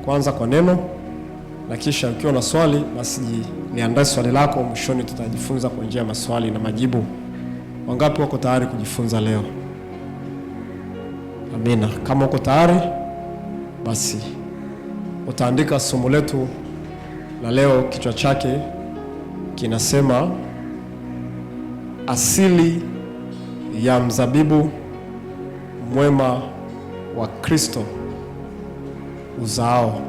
kwanza kwa neno, na kisha ukiwa na swali basi niandae swali lako. Mwishoni tutajifunza kwa njia ya maswali na majibu. Wangapi wako tayari kujifunza leo? Amina. Kama uko tayari basi utaandika somo letu la leo. Kichwa chake kinasema asili ya mzabibu mwema wa Kristo uzao.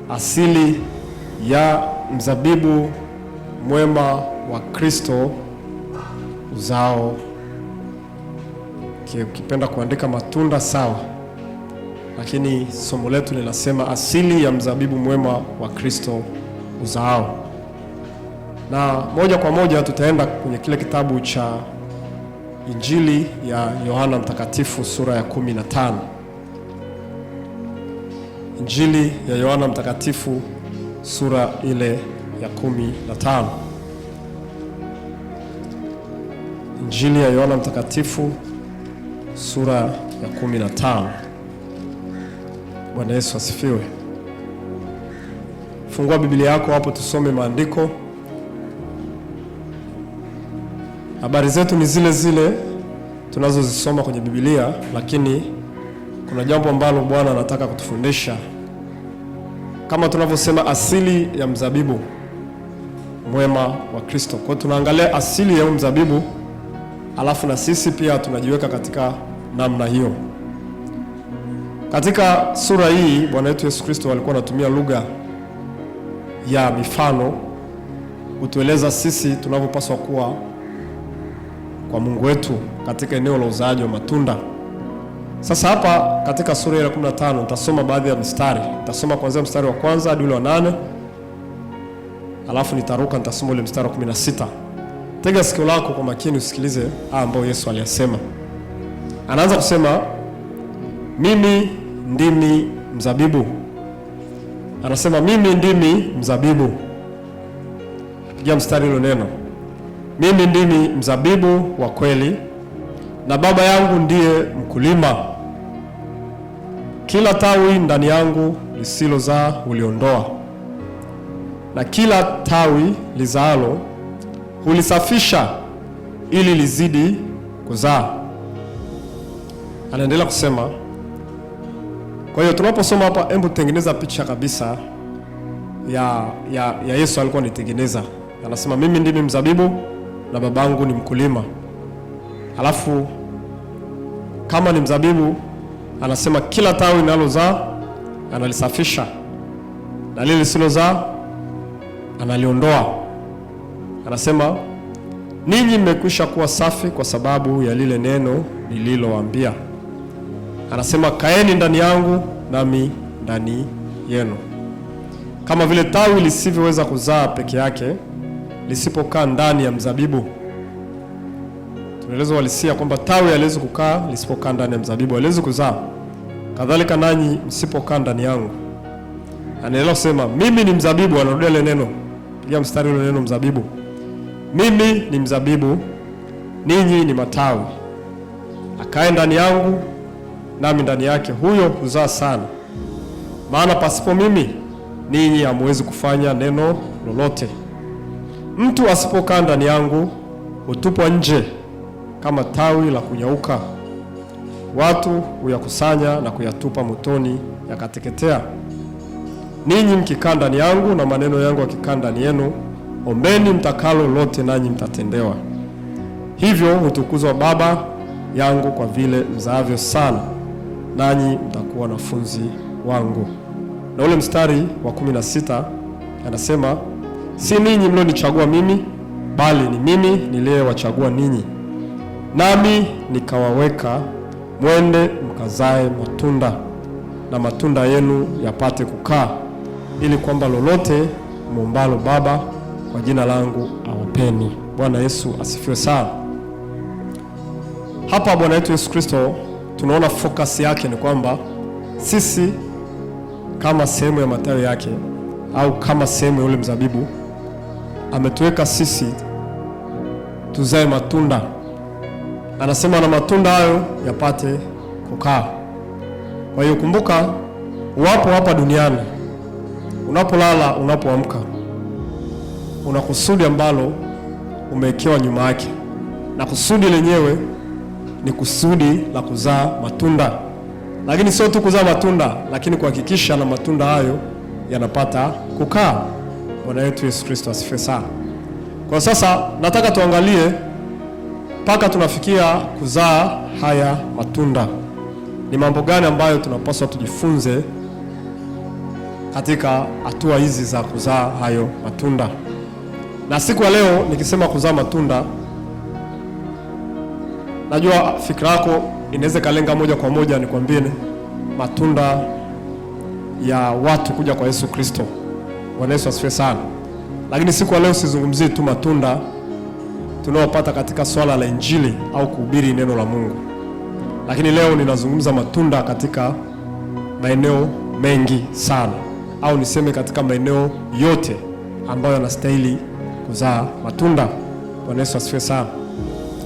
Asili ya mzabibu mwema wa Kristo uzao. Ukipenda kuandika matunda sawa, lakini somo letu linasema asili ya mzabibu mwema wa Kristo uzao. Na moja kwa moja tutaenda kwenye kile kitabu cha Injili ya Yohana Mtakatifu sura ya 15. Injili ya Yohana Mtakatifu sura ile ya 15. Injili ya Yohana Mtakatifu sura ya 15. Bwana Yesu asifiwe. Fungua Biblia yako hapo tusome maandiko. Habari zetu ni zile zile tunazozisoma kwenye Biblia, lakini kuna jambo ambalo Bwana anataka kutufundisha. Kama tunavyosema asili ya mzabibu mwema wa Kristo. Kwa tunaangalia asili ya mzabibu, alafu na sisi pia tunajiweka katika namna hiyo. Katika sura hii Bwana wetu Yesu Kristo alikuwa anatumia lugha ya mifano kutueleza sisi tunavyopaswa kuwa kwa Mungu wetu katika eneo la uzaaji wa matunda. Sasa hapa katika sura ya 15 nitasoma baadhi ya mistari. Nitasoma kuanzia mstari wa kwanza hadi ule wa 8. Alafu nitaruka nitasoma ule mstari wa 16. Tega sikio lako kwa makini usikilize ambao Yesu aliyasema. Anaanza kusema, mimi ndimi mzabibu. Anasema mimi ndimi mzabibu. Pigia mstari ule neno. Mimi ndimi mzabibu wa kweli na Baba yangu ndiye mkulima. Kila tawi ndani yangu lisilozaa huliondoa, na kila tawi lizaalo hulisafisha ili lizidi kuzaa. Anaendelea kusema. Kwa hiyo tunaposoma hapa, hebu tengeneza picha kabisa ya Yesu alikuwa anitengeneza. Anasema mimi ndimi mzabibu na babangu ni mkulima. Alafu kama ni mzabibu, anasema kila tawi linalozaa analisafisha, na lile lisilozaa analiondoa. Anasema ninyi mmekwisha kuwa safi kwa sababu ya lile neno nililowaambia. Anasema kaeni ndani yangu nami ndani yenu. Kama vile tawi lisivyoweza kuzaa peke yake lisipokaa ndani ya mzabibu. Tunaelezwa walisia kwamba tawi haliwezi kukaa lisipokaa ndani ya mzabibu, haliwezi kuzaa. Kadhalika nanyi msipokaa ndani yangu. Anaendelea kusema mimi ni mzabibu. Anarudia ile neno. Pigia mstari ule neno mzabibu. Mimi ni mzabibu, ninyi ni matawi. Akae ndani yangu nami ndani yake, huyo huzaa sana. Maana pasipo mimi ninyi hamwezi kufanya neno lolote. Mtu asipokaa ndani yangu hutupwa nje kama tawi la kunyauka. Watu huyakusanya na kuyatupa motoni yakateketea. Ninyi mkikaa ndani yangu na maneno yangu yakikaa ndani yenu, ombeni mtakalo lote nanyi mtatendewa. Hivyo hutukuzwa Baba yangu kwa vile mzaavyo sana, nanyi mtakuwa wanafunzi wangu. Na ule mstari wa 16 anasema si ninyi mlionichagua mimi, bali ni mimi niliyewachagua ninyi, nami nikawaweka mwende mkazae matunda, na matunda yenu yapate kukaa, ili kwamba lolote muombalo Baba kwa jina langu awapeni. Bwana Yesu asifiwe sana. Hapa Bwana wetu Yesu Kristo tunaona focus yake ni kwamba sisi kama sehemu ya matawi yake au kama sehemu ya ule mzabibu, ametuweka sisi tuzae matunda. Anasema na matunda hayo yapate kukaa. Kwa hiyo kumbuka, Wapo hapa duniani, unapolala, unapoamka, una kusudi ambalo umewekewa nyuma yake, na kusudi lenyewe ni kusudi la kuzaa matunda. Lakini sio tu kuzaa matunda, lakini kuhakikisha na matunda hayo yanapata kukaa. Bwana wetu Yesu Kristo asifiwe sana. Kwa sasa nataka tuangalie mpaka tunafikia kuzaa haya matunda, ni mambo gani ambayo tunapaswa tujifunze katika hatua hizi za kuzaa hayo matunda. Na siku ya leo nikisema kuzaa matunda, najua fikra yako inaweza kalenga moja kwa moja nikwambie matunda ya watu kuja kwa Yesu Kristo. Bwana Yesu asifiwe sana. Lakini siku ya leo sizungumzii tu matunda tunaopata katika swala la Injili au kuhubiri neno la Mungu. Lakini leo ninazungumza matunda katika maeneo mengi sana, au niseme katika maeneo yote ambayo yanastahili kuzaa matunda. Bwana Yesu asifiwe sana.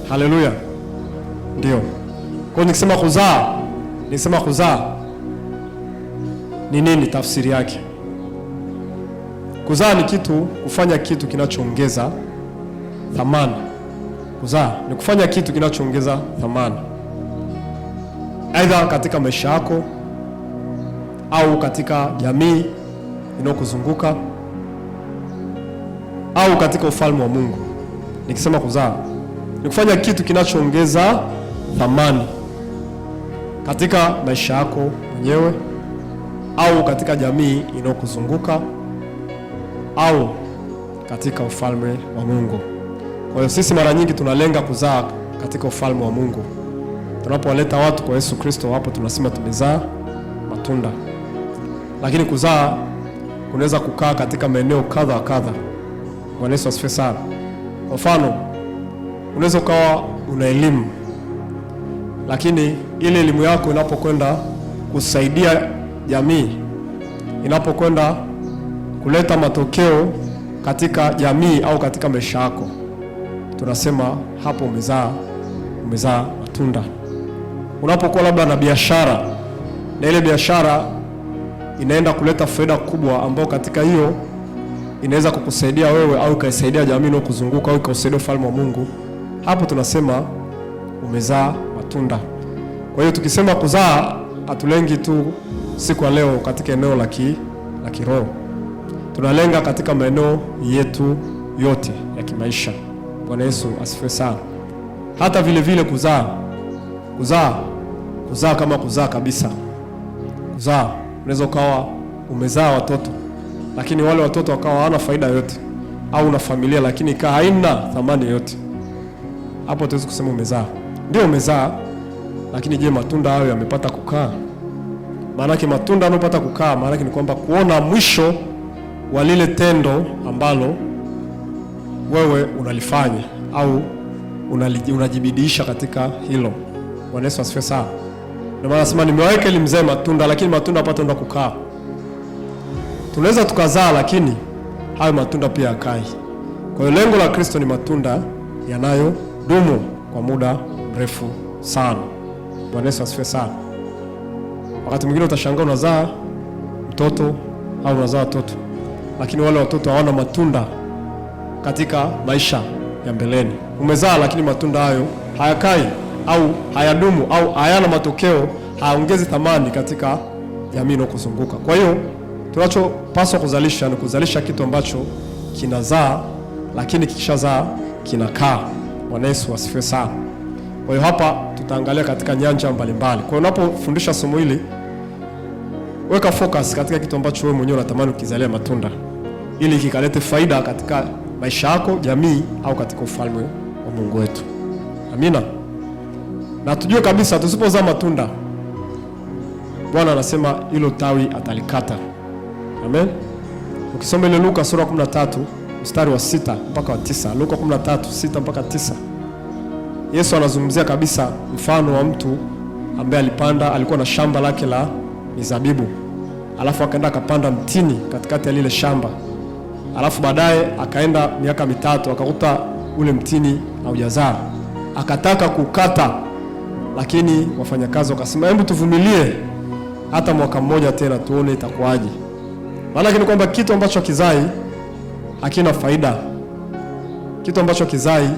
Haleluya. Ndio. Kwa nikisema kuzaa ni nini tafsiri yake? Kuzaa ni kufanya kitu kinachoongeza thamani. Kuzaa ni kufanya kitu kinachoongeza thamani, aidha katika maisha yako au katika jamii inayokuzunguka au katika ufalme wa Mungu. Nikisema kuzaa ni kufanya kitu kinachoongeza thamani katika maisha yako mwenyewe au katika jamii inayokuzunguka au katika ufalme wa Mungu. Kwa hiyo sisi mara nyingi tunalenga kuzaa katika ufalme wa Mungu. Tunapowaleta watu kwa Yesu Kristo, hapo tunasema tumezaa matunda. Lakini kuzaa kunaweza kukaa katika maeneo kadha wa kadha. Bwana Yesu asifiwe sana. Kwa mfano, unaweza ukawa una elimu, lakini ile elimu yako inapokwenda kusaidia jamii, inapokwenda kuleta matokeo katika jamii au katika maisha yako, tunasema hapo umezaa matunda. Unapokuwa labda na biashara, na ile biashara inaenda kuleta faida kubwa ambayo katika hiyo inaweza kukusaidia wewe au kaisaidia jamii inayokuzunguka au kausaidia ufalme wa Mungu, hapo tunasema umezaa matunda. Kwa hiyo tukisema kuzaa, hatulengi tu siku ya leo katika eneo la kiroho. Tunalenga katika maeneo yetu yote ya kimaisha. Bwana Yesu asifiwe sana. Hata vile kuzaa kama kuzaa kabisa. Kuzaa unaweza ukawa umezaa watoto, lakini wale watoto wakawa hawana faida yote, au una familia lakini kaa haina thamani yote. Hapo tuwezi kusema umezaa. Ndio umezaa, lakini je, matunda hayo yamepata kukaa? Maana matunda yanapata kukaa, maana ni kwamba kuona mwisho wa lile tendo ambalo wewe unalifanya au unajibidiisha katika hilo. Bwana Yesu asifiwe sana. Ndio maana nasema nimeweka ili mzee matunda, lakini matunda hapata ndo kukaa. Tunaweza tukazaa, lakini hayo matunda pia yakai. Kwa hiyo lengo la Kristo ni matunda yanayodumu kwa muda mrefu sana. Bwana Yesu asifiwe sana. Wakati mwingine utashangaa unazaa mtoto au unazaa watoto, lakini wale watoto hawana matunda katika maisha ya mbeleni. Umezaa, lakini matunda hayo hayakai au hayadumu au hayana matokeo, hayaongezi thamani katika jamii inayokuzunguka. Kwa hiyo tunachopaswa kuzalisha ni kuzalisha kitu ambacho kinazaa, lakini kikishazaa kinakaa. Bwana Yesu asifiwe sana. Kwa hiyo hapa tutaangalia katika nyanja mbalimbali. Kwa hiyo unapofundisha somo hili, weka focus katika kitu ambacho wewe mwenyewe unatamani ukizalia matunda, ili kikalete faida katika maisha yako, jamii au katika ufalme wa Mungu wetu. Amina. Na tujue kabisa tusipozaa matunda, Bwana anasema hilo tawi atalikata. Amen. Ukisoma ile Luka sura 13 mstari wa 6 mpaka wa 9, Luka 13:6 mpaka 9, Yesu anazungumzia kabisa mfano wa mtu ambaye alikuwa na shamba lake la mizabibu, alafu akaenda akapanda mtini katikati ya lile shamba, alafu baadaye akaenda miaka 3 akakuta ule mtini haujazaa, akataka kukata, lakini wafanyakazi wakasema hebu tuvumilie hata mwaka mmoja tena tuone itakuwaje. Maana ni kwamba kitu ambacho kizai hakina faida, kitu ambacho kizai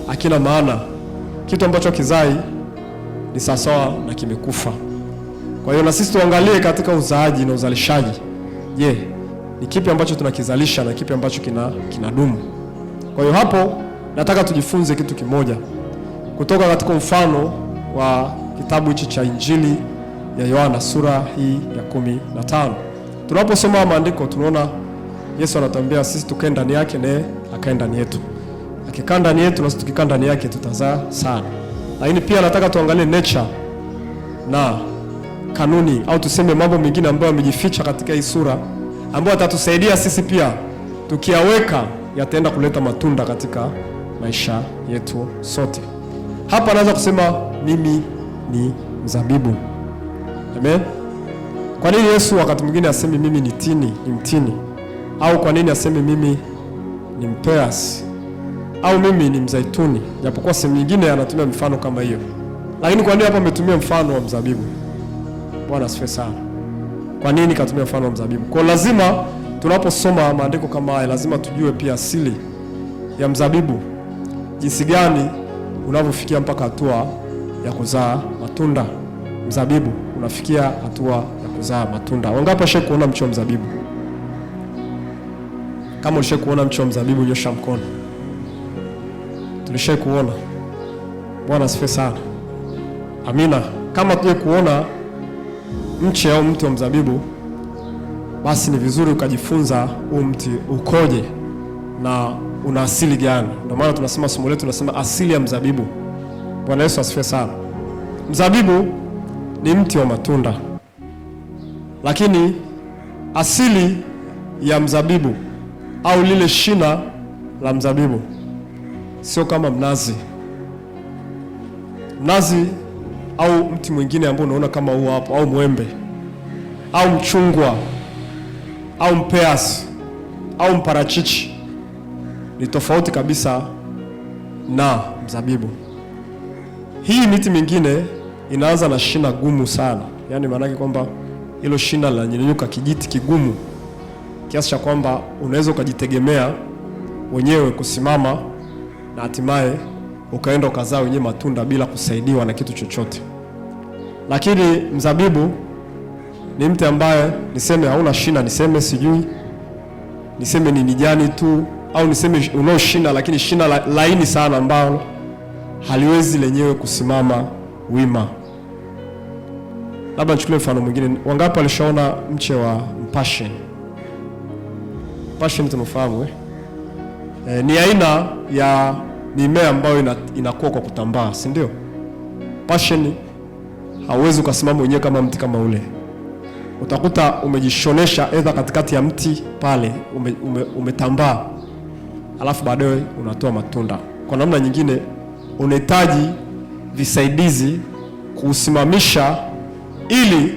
hakina maana, kitu ambacho kizai ni sawasawa na kimekufa. Kwa hiyo na sisi tuangalie katika uzaaji na uzalishaji, je, ni kipi ambacho tunakizalisha na kipi ambacho kinadumu? Kwa hiyo hapo nataka tujifunze kitu kimoja kutoka katika mfano wa kitabu hichi cha Injili ya Yohana sura hii ya 15. Tunaposoma maandiko tunaona Yesu anatuambia sisi tukae ndani yake naye akae ndani yetu. Akikaa ndani yetu na sisi tukikaa ndani yake tutazaa sana. Lakini pia nataka tuangalie nature na kanuni au tuseme mambo mengine ambayo yamejificha katika hii sura ambayo atatusaidia sisi pia tukiaweka yataenda kuleta matunda katika maisha yetu sote. Hapa naweza kusema mimi ni mzabibu. Amen. Kwa nini Yesu wakati mwingine asemi mimi ni mtini? Au kwa nini asemi mimi ni mpeasi? Au mimi ni mzaituni? Japokuwa sehemu nyingine anatumia mfano kama hiyo. Lakini kwa nini hapa ametumia mfano wa mzabibu? Bwana asifiwe sana. Kwa nini katumia mfano wa mzabibu? Kwa lazima tunaposoma maandiko kama haya lazima tujue pia asili ya mzabibu. Jinsi gani unavyofikia mpaka hatua ya kuzaa matunda. Mzabibu unafikia hatua ya kuzaa matunda. Wangapi washawahi kuona mche wa mzabibu? Kama ulishawahi kuona mche wa mzabibu nyosha mkono. Tulishawahi kuona. Bwana asifiwe sana. Amina. Kama tuje kuona mche au mti wa mzabibu, basi ni vizuri ukajifunza huu mti ukoje na una asili gani. Ndio maana tunasema somo letu tunasema asili ya mzabibu. Bwana Yesu asifiwe sana. Mzabibu ni mti wa matunda. Lakini asili ya mzabibu au lile shina la mzabibu sio kama mnazi. Mnazi au mti mwingine ambao unaona kama huu hapo, au mwembe au mchungwa au mpeasi au mparachichi ni tofauti kabisa na mzabibu. Hii miti mingine inaanza na shina gumu sana. Yaani maana yake kwamba hilo shina linanyanyuka kijiti kigumu kiasi cha kwamba unaweza ukajitegemea wenyewe kusimama na hatimaye ukaenda ukazaa wenyewe matunda bila kusaidiwa na kitu chochote. Lakini mzabibu ni mti ambaye niseme hauna shina, niseme ni mijani tu, au niseme unao shina lakini shina laini sana ambalo haliwezi lenyewe kusimama wima. Labda nichukulie mfano mwingine. Wangapi walishaona mche wa mpashe? Mpashe tunafahamu ni aina ya mimea ambayo inakuwa kwa kutambaa, si ndio? Passion hauwezi kusimama mwenyewe kama mti kama ule. Utakuta umejishonesha aidha katikati ya mti pale, umetambaa. Alafu baadaye unatoa matunda. Kwa namna nyingine unahitaji visaidizi kuusimamisha ili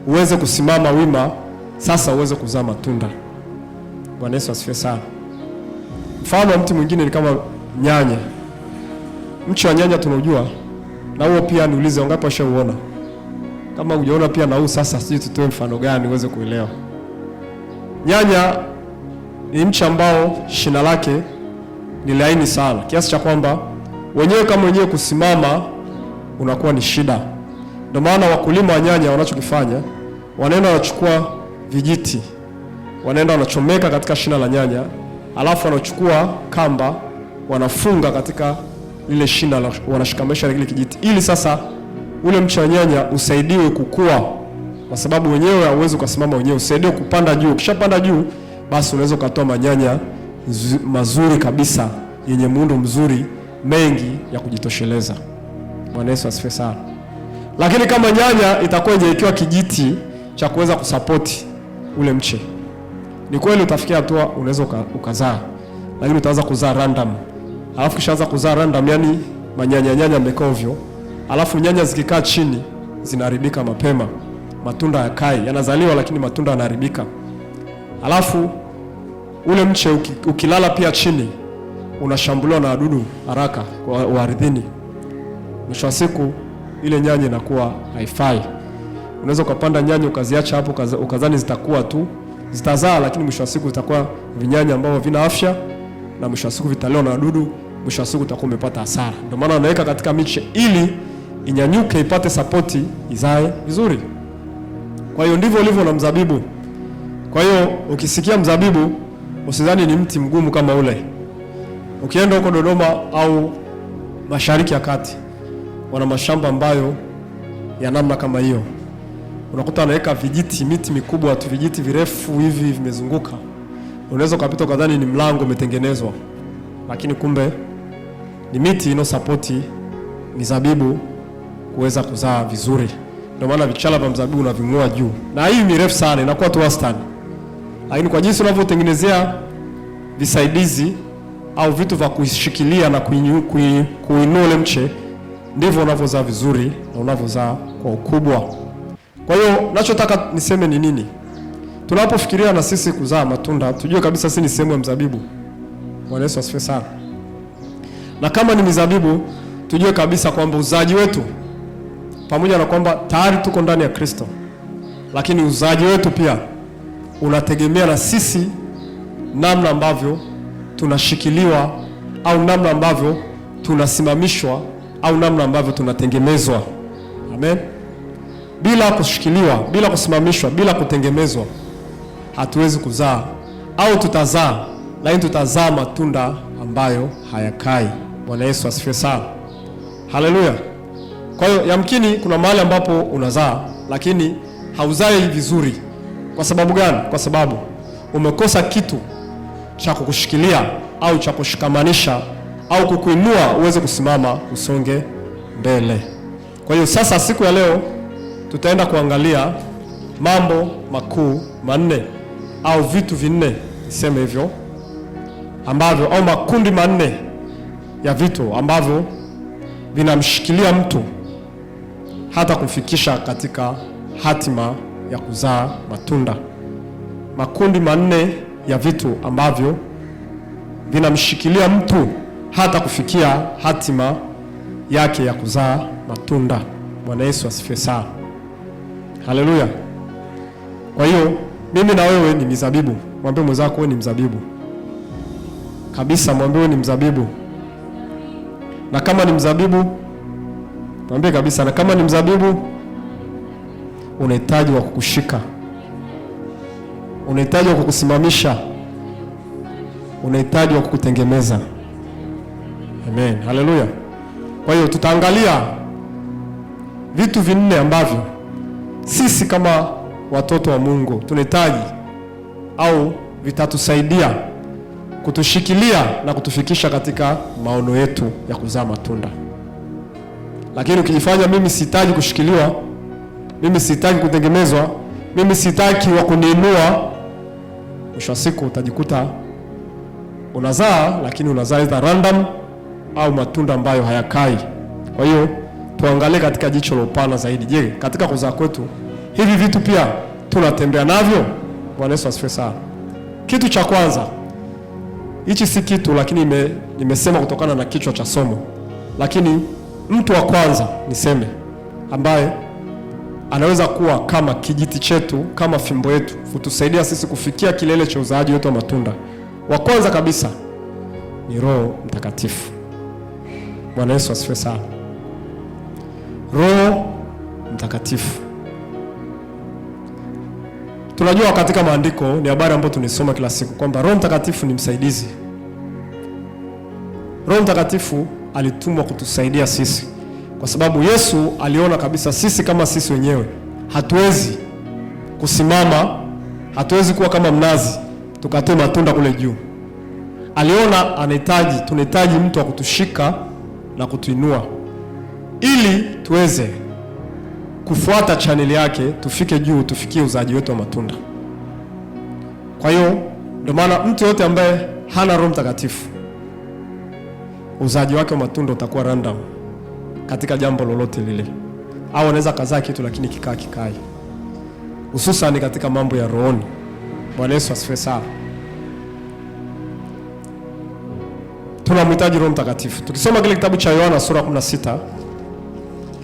uweze kusimama wima, sasa uweze kuzaa matunda. Bwana Yesu asifiwe sana. Mfano wa mti mwingine ni kama nyanya. Mche wa nyanya tunaujua, na huo pia niulize wangapi washauona? Kama hujaona pia na huu sasa sisi tutoe mfano gani uweze kuelewa. Nyanya ni mche ambao shina lake ni laini sana kiasi cha kwamba wenyewe kama wenyewe kusimama unakuwa ni shida. Ndio maana wakulima wa nyanya wanachokifanya, wanaenda wanachukua vijiti, wanaenda wanachomeka katika shina la nyanya, alafu wanachukua kamba wanafunga katika lile shina, wanashikamisha na kile kijiti ili sasa ule mche wa nyanya usaidiwe kukua, kwa sababu wenyewe hauwezi kusimama wenyewe, usaidiwe kupanda juu. Ukishapanda juu basi unaweza kutoa manyanya mazuri kabisa yenye muundo mzuri mengi ya kujitosheleza. Bwana Yesu asifiwe sana. Lakini kama nyanya itakuwa ikiwa kijiti cha kuweza kusapoti ule mche, ni kweli utafikia hatua unaweza ukazaa, lakini utaanza kuzaa random. Alafu kishaanza kuzaa random, yani nyanya yamekaa ovyo. Alafu nyanya zikikaa chini zinaharibika mapema. Matunda yakai, yanazaliwa lakini matunda yanaharibika. Alafu ule mche ukilala pia chini unashambuliwa na wadudu haraka wa ardhini. Mwisho wa siku ile nyanya inakuwa haifai. Unaweza ukapanda nyanya ukaziacha hapo ukazani zitakuwa tu, zitazaa, lakini mwisho wa siku zitakuwa vinyanya ambavyo vina afya, na mwisho wa siku vitaliwa na wadudu, mwisho wa siku utakuwa umepata hasara. Ndio maana unaweka katika miche ili inyanyuke, ipate sapoti, izae vizuri. Kwa hiyo ndivyo ulivyo na mzabibu. Kwa hiyo ukisikia mzabibu usidhani ni mti mgumu kama ule. Ukienda huko Dodoma au Mashariki ya Kati, wana mashamba ambayo ya namna kama hiyo. Unakuta anaweka vijiti, miti mikubwa tu, vijiti virefu hivi vimezunguka. Unaweza kupita kadhani ni mlango umetengenezwa, lakini kumbe ni miti inosapoti mizabibu kuweza kuzaa vizuri. Ndio maana vichala vya mzabibu unaving'oa juu. Na hii mirefu sana inakuwa tu wastani. Lakini kwa jinsi unavyotengenezea visaidizi au vitu vya kushikilia na kuinua ule mche, ndivyo unavyozaa vizuri na unavyozaa kwa ukubwa. Kwa hiyo ninachotaka niseme ni nini? Tunapofikiria na sisi kuzaa matunda, tujue kabisa sisi ni sehemu ya mzabibu. Bwana Yesu asifiwe sana. Na kama ni mizabibu, tujue kabisa kwamba uzaji wetu, pamoja na kwamba tayari tuko ndani ya Kristo, lakini uzaji wetu pia unategemea na sisi namna ambavyo tunashikiliwa au namna ambavyo tunasimamishwa au namna ambavyo tunatengemezwa. Amen. Bila kushikiliwa, bila kusimamishwa, bila kutengemezwa, hatuwezi kuzaa, au tutazaa, lakini tutazaa matunda ambayo hayakai. Bwana Yesu asifiwe sana. Haleluya. Kwa hiyo yamkini kuna mahali ambapo unazaa lakini hauzai vizuri. Kwa sababu gani? Kwa sababu umekosa kitu cha kukushikilia au cha kushikamanisha au kukuinua uweze kusimama usonge mbele. Kwa hiyo sasa siku ya leo tutaenda kuangalia mambo makuu manne au vitu vinne, niseme hivyo, ambavyo au makundi manne ya vitu ambavyo vinamshikilia mtu hata kumfikisha katika hatima ya kuzaa matunda. Makundi manne ya vitu ambavyo vinamshikilia mtu hata kufikia hatima yake ya kuzaa matunda. Bwana Yesu asifiwe sana. Haleluya. Kwa hiyo mimi na wewe ni mizabibu. Mwambie mwenzako wewe ni mzabibu. Kabisa, mwambie wewe ni mzabibu. Na kama ni mzabibu, mwambie kabisa, na kama ni mzabibu unahitaji wa kukushika. Unahitaji wa kukusimamisha. Unahitaji wa kukutengemeza. Amen. Haleluya. Kwa hiyo tutaangalia vitu vinne ambavyo sisi kama watoto wa Mungu tunahitaji au vitatusaidia kutushikilia na kutufikisha katika maono yetu ya kuzaa matunda. Lakini ukijifanya mimi sihitaji kushikiliwa, mimi sihitaji kutengemezwa, mimi sihitaji wa kuniinua, mwisho wa siku utajikuta unazaa, lakini unazaa either random au matunda ambayo hayakai. Kwa hiyo tuangalie katika jicho la upana zaidi. Je, katika kuzaa kwetu hivi vitu pia tunatembea navyo? Bwana Yesu asifiwe sana. Kitu cha kwanza, hichi si kitu lakini nimesema kutokana na kichwa cha somo, lakini mtu wa kwanza niseme ambaye anaweza kuwa kama kijiti chetu, kama fimbo yetu kutusaidia sisi kufikia kilele cha uzaaji wetu wa matunda, wa kwanza kabisa ni Roho Mtakatifu. Bwana Yesu asifiwe sana. Roho Mtakatifu. Tunajua katika maandiko, ni habari ambayo tunisoma kila siku, kwamba Roho Mtakatifu ni msaidizi. Roho Mtakatifu alitumwa kutusaidia sisi, kwa sababu Yesu aliona kabisa sisi kama sisi wenyewe hatuwezi kusimama, hatuwezi kuwa kama mnazi tukatoe matunda kule juu. Aliona tunahitaji mtu wa kutushika na kutuinua ili tuweze kufuata chaneli yake, tufike juu, tufikie uzaji wetu wa matunda. Kwa hiyo ndio maana mtu yote ambaye hana Roho Mtakatifu, uzaji wake wa matunda utakuwa random katika jambo lolote lile, au anaweza kazaa kitu lakini kikai, hususan katika mambo ya rohoni. Bwana Yesu asifiwe sana. Tunamhitaji Roho Mtakatifu. Tukisoma kile kitabu cha Yohana sura 16,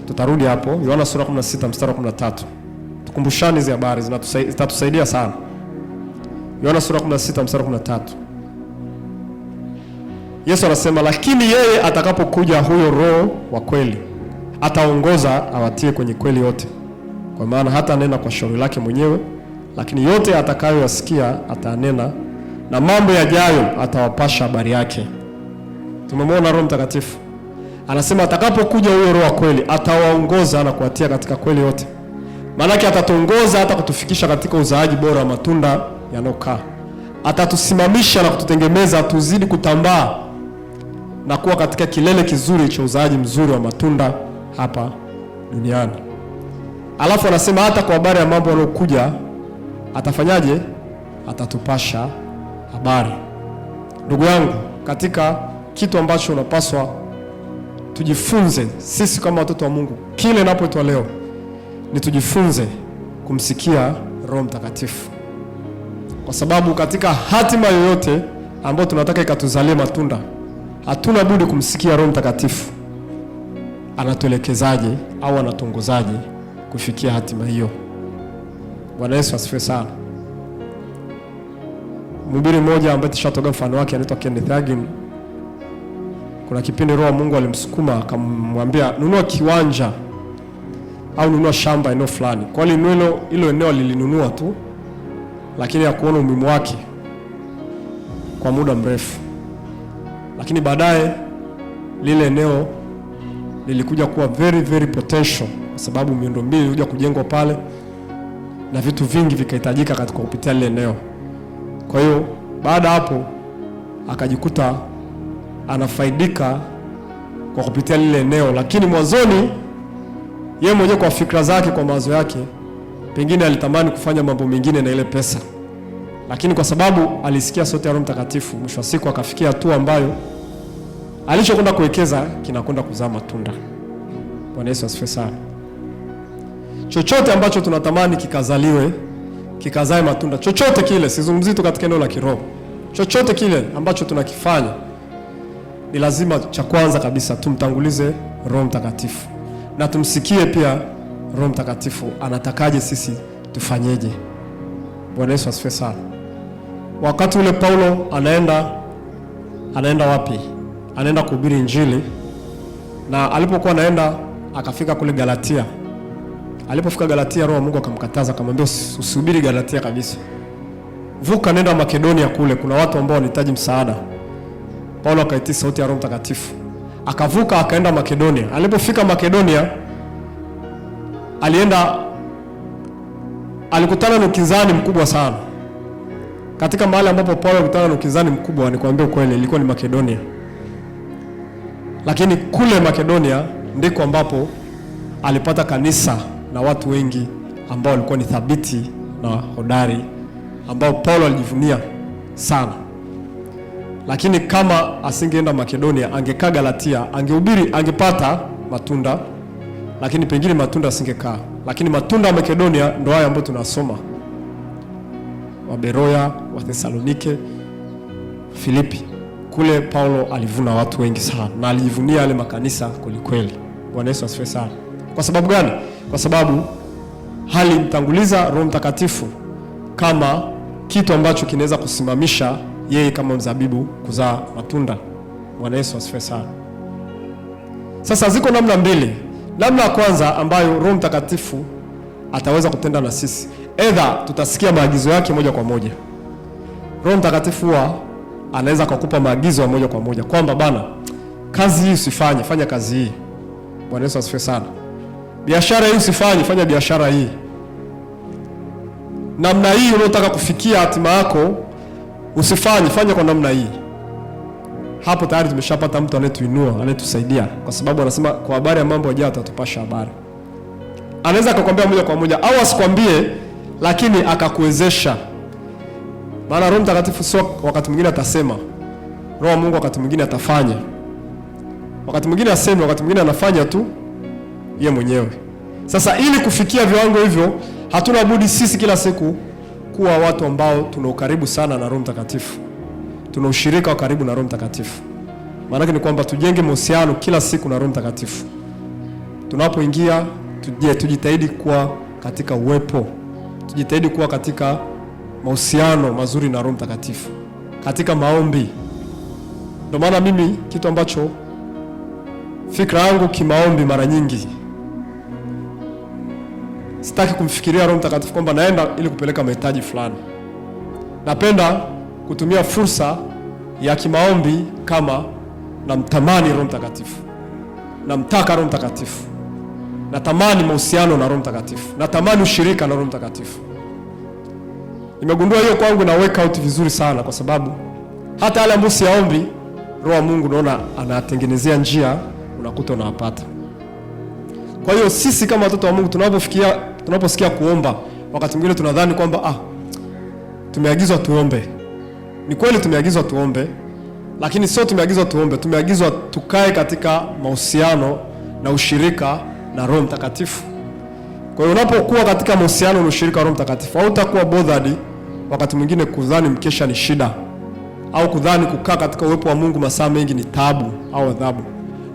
tutarudi hapo, Yohana sura 16 mstari wa 13. tukumbushane hizi habari, zitatusaidia sana. Yohana sura 16 mstari 13. Yesu anasema, lakini yeye atakapokuja huyo Roho wa kweli, ataongoza awatie kwenye kweli yote. Kwa maana hata anena kwa shauri lake mwenyewe, lakini yote atakayoyasikia atanena, na mambo yajayo atawapasha habari yake. Tumemwona Roho Mtakatifu. Anasema atakapokuja huyo Roho wa kweli, atawaongoza na kuwatia katika kweli yote. Maana yake atatuongoza hata kutufikisha katika uzaaji bora wa matunda yanokaa. Atatusimamisha na kututengemeza tuzidi kutambaa na kuwa katika kilele kizuri cha uzaaji mzuri wa matunda hapa duniani. Alafu anasema hata kwa habari ya mambo yanayokuja atafanyaje? Atatupasha habari. Ndugu yangu, katika kitu ambacho unapaswa tujifunze sisi kama watoto wa Mungu kile inapoitwa leo, ni tujifunze kumsikia Roho Mtakatifu. Kwa sababu katika hatima yoyote ambayo tunataka ikatuzalie matunda, hatuna budi kumsikia Roho Mtakatifu anatuelekezaje au anatuongozaje kufikia hatima hiyo. Bwana Yesu asifiwe sana. Mhubiri mmoja ambaye tushatoga mfano wake anaitwa Kenneth Hagin. Kuna kipindi Roho Mungu alimsukuma akamwambia nunua kiwanja au nunua shamba eneo fulani. Kwa hiyo hilo eneo lilinunua tu, lakini hakuona umuhimu wake kwa muda mrefu. Lakini baadaye lile eneo lilikuja kuwa very very potential, kwa sababu miundombinu ilikuja kujengwa pale na vitu vingi vikahitajika katika kupitia lile eneo. Kwa hiyo baada hapo akajikuta anafaidika kwa kupitia lile eneo, lakini mwanzoni yeye mwenyewe kwa fikra zake, kwa mawazo yake, pengine alitamani kufanya mambo mengine na ile pesa, lakini kwa sababu alisikia sauti ya Roho Mtakatifu, mwisho wa siku akafikia hatua ambayo alichokwenda kuwekeza kinakwenda kuzaa matunda. Bwana Yesu asifiwe sana. Chochote ambacho tunatamani kikazaliwe, kikazae matunda, chochote kile, sizungumzi tu katika eneo la kiroho, chochote kile ambacho tunakifanya, ni lazima cha kwanza kabisa tumtangulize Roho Mtakatifu na tumsikie pia Roho Mtakatifu anatakaje sisi tufanyeje. Bwana Yesu asifiwe sana. Wakati ule Paulo anaenda wapi? Anaenda kuhubiri Injili, na alipokuwa anaenda akafika kule Galatia. Alipofika Galatia, Roho Mungu akamkataza, akamwambia usihubiri Galatia kabisa. Vuka nenda Makedonia, kule kuna watu ambao wanahitaji msaada. Paulo akaitii sauti ya Roho Mtakatifu, akavuka akaenda Makedonia. Alipofika Makedonia, alikutana na ukinzani mkubwa sana. Katika mahali ambapo Paulo alikutana na ukinzani mkubwa, nikwambia kweli, ilikuwa ni Makedonia. Lakini kule Makedonia ndiko ambapo alipata kanisa na watu wengi ambao walikuwa ni thabiti na hodari, ambao Paulo alijivunia sana. Lakini kama asingeenda Makedonia, angekaa Galatia, angehubiri, angepata matunda, lakini pengine matunda asingekaa. Lakini matunda ya Makedonia ndio haya ambayo tunasoma, wa Beroya, wa Thesalonike, Filipi. Kule Paulo alivuna watu wengi sana na alijivunia yale makanisa kweli. Bwana Yesu asifiwe sana. Kwa sababu gani? Kwa sababu alimtanguliza Roho Mtakatifu kama kitu ambacho kinaweza kusimamisha yeye kama mzabibu kuzaa matunda. Bwana Yesu asifiwe sana. Sasa ziko namna mbili. Namna ya kwanza ambayo Roho Mtakatifu ataweza kutenda na sisi, either tutasikia maagizo yake moja kwa moja. Roho Mtakatifu anaweza kukupa maagizo ya moja kwa moja kwamba bana, kazi hii usifanye, fanya kazi hii. Bwana Yesu asifiwe sana. Biashara hii usifanye, fanya biashara hii. Namna hii unataka kufikia hatima yako, usifanye, fanya kwa namna hii. Hapo tayari tumeshapata mtu anayetuinua, anayetusaidia, kwa sababu anasema kwa habari ya mambo yajayo atatupasha habari. Anaweza akakwambia moja kwa moja au asikwambie, lakini akakuwezesha. Maana Roho Mtakatifu sio wakati mwingine atasema, Roho Mungu wakati mwingine atafanya. Wakati mwingine aseme, wakati mwingine anafanya tu yeye mwenyewe. Sasa ili kufikia viwango hivyo, hatuna budi sisi kila siku kuwa watu ambao tuna ukaribu sana na Roho Mtakatifu. Tuna ushirika wa karibu na Roho Mtakatifu. Maana yake ni kwamba tujenge mahusiano kila siku na Roho Mtakatifu. Tunapoingia tujitahidi kuwa katika uwepo, tujitahidi kuwa katika mahusiano mazuri na Roho Mtakatifu, katika maombi. Ndio maana mimi kitu ambacho fikra yangu kimaombi, mara nyingi sitaki kumfikiria Roho Mtakatifu kwamba naenda ili kupeleka mahitaji fulani. Napenda kutumia fursa ya kimaombi kama namtamani Roho Mtakatifu, namtaka Roho Mtakatifu, natamani mahusiano na Roho Mtakatifu, natamani ushirika na Roho Mtakatifu. Nimegundua hiyo kwangu na work out vizuri sana, kwa sababu hata yale ambayo siyaombi, Roho wa Mungu naona anatengenezea njia, unakuta unawapata. Kwa hiyo sisi kama watoto wa Mungu tunaposikia kuomba, wakati mwingine tunadhani kwamba tumeagizwa tuombe. Ni kweli tumeagizwa tuombe, lakini sio tumeagizwa tuombe, tumeagizwa tukae katika mahusiano na ushirika na Roho Mtakatifu. Kwa hiyo unapokuwa katika mahusiano na ushirika wa Roho Mtakatifu, hautakuwa bothered wakati mwingine kudhani mkesha ni shida, au kudhani kukaa katika uwepo wa Mungu masaa mengi ni taabu au adhabu.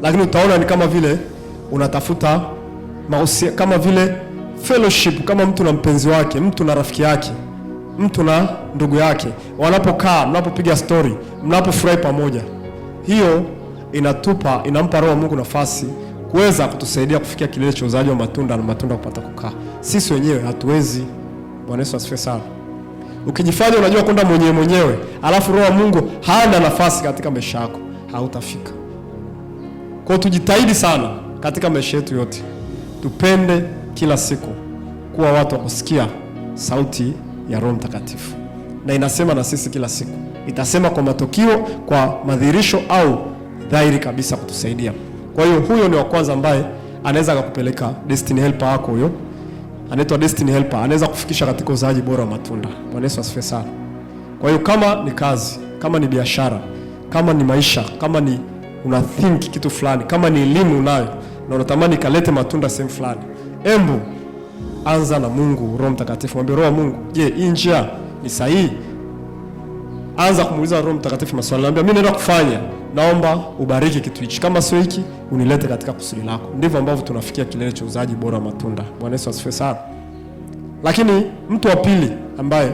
Lakini utaona ni kama vile unatafuta mahusiano, kama vile fellowship, kama mtu na mpenzi wake, mtu na rafiki yake, mtu na ndugu yake, wanapokaa, mnapopiga story, mnapofurahi pamoja. Hiyo inampa Roho wa Mungu nafasi kuweza kutusaidia kufikia kilele cha uzaji wa matunda, na matunda kupata kukaa. Sisi wenyewe hatuwezi. Bwana Yesu asifiwe sana. Ukijifanya unajua kwenda mwenyewe, alafu Roho wa Mungu hana nafasi katika maisha yako, hautafika. Kwa tujitahidi sana katika maisha yetu yote, tupende kila siku kuwa watu wa kusikia sauti ya Roho Mtakatifu. Na inasema na sisi kila siku, itasema kwa matokeo, kwa madhihirisho au dhahiri kabisa kutusaidia. Kwa hiyo huyo ni wa kwanza ambaye anaweza kukupeleka destiny helper wako. Huyo anaitwa destiny helper, anaweza kufikisha katika uzaji bora wa matunda. Bwana Yesu asifiwe sana. Kwa hiyo kama ni kazi, kama ni biashara, kama ni maisha, kama ni una think kitu fulani, kama ni elimu unayo na unatamani kalete matunda sehemu fulani, embu anza na Mungu, Roho Mtakatifu. Mwambie Roho wa Mungu, je, hii njia ni sahihi? Anza kumuuliza Roho Mtakatifu maswali. Naambia mimi naenda kufanya, naomba ubariki kitu hichi, kama sio hiki unilete katika kusudi lako. Ndivyo ambavyo tunafikia kilele cha uzaji bora wa matunda. Bwana Yesu asifiwe sana. Lakini mtu wa pili ambaye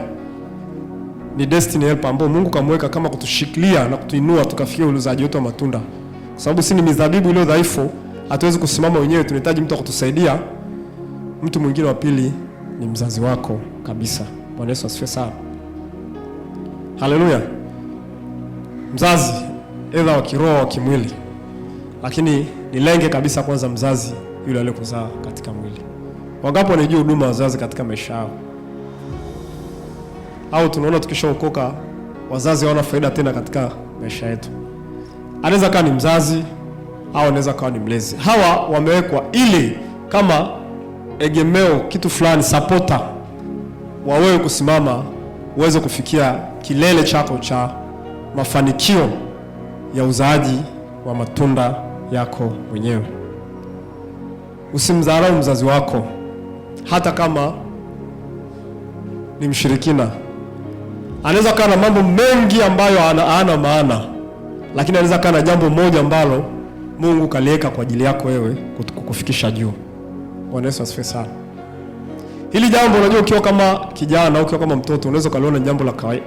ni destiny helper, ambao Mungu kamweka kama kutushikilia na kutuinua tukafikia uzaji wetu wa matunda, kwa sababu si ni mizabibu iliyo dhaifu, hatuwezi kusimama wenyewe, tunahitaji mtu akutusaidia. Mtu mwingine wa pili ni mzazi wako kabisa. Bwana Yesu asifiwe sana. Haleluya. Mzazi aidha wa kiroho au kimwili, lakini nilenge kabisa kwanza mzazi yule aliyekuzaa katika mwili. Wangapi wanajua huduma ya wazazi katika maisha yao? Au tunaona tukishaokoka wazazi hawana faida tena katika maisha yetu? Anaweza kuwa ni mzazi au anaweza kuwa ni mlezi. Hawa wamewekwa ili kama egemeo, kitu fulani, supporter wa wewe kusimama uweze kufikia kilele chako cha mafanikio ya uzaaji wa matunda yako mwenyewe. Usimdharau mzazi wako, hata kama ni mshirikina. Anaweza kuwa na mambo mengi ambayo hana maana, lakini anaweza kuwa na jambo moja ambalo Mungu kaliweka kwa ajili yako wewe kukufikisha juu. Bwana Yesu asifiwe sana. Hili jambo unajua, ukiwa kama kijana au ukiwa kama mtoto unaweza kaliona jambo la kawaida,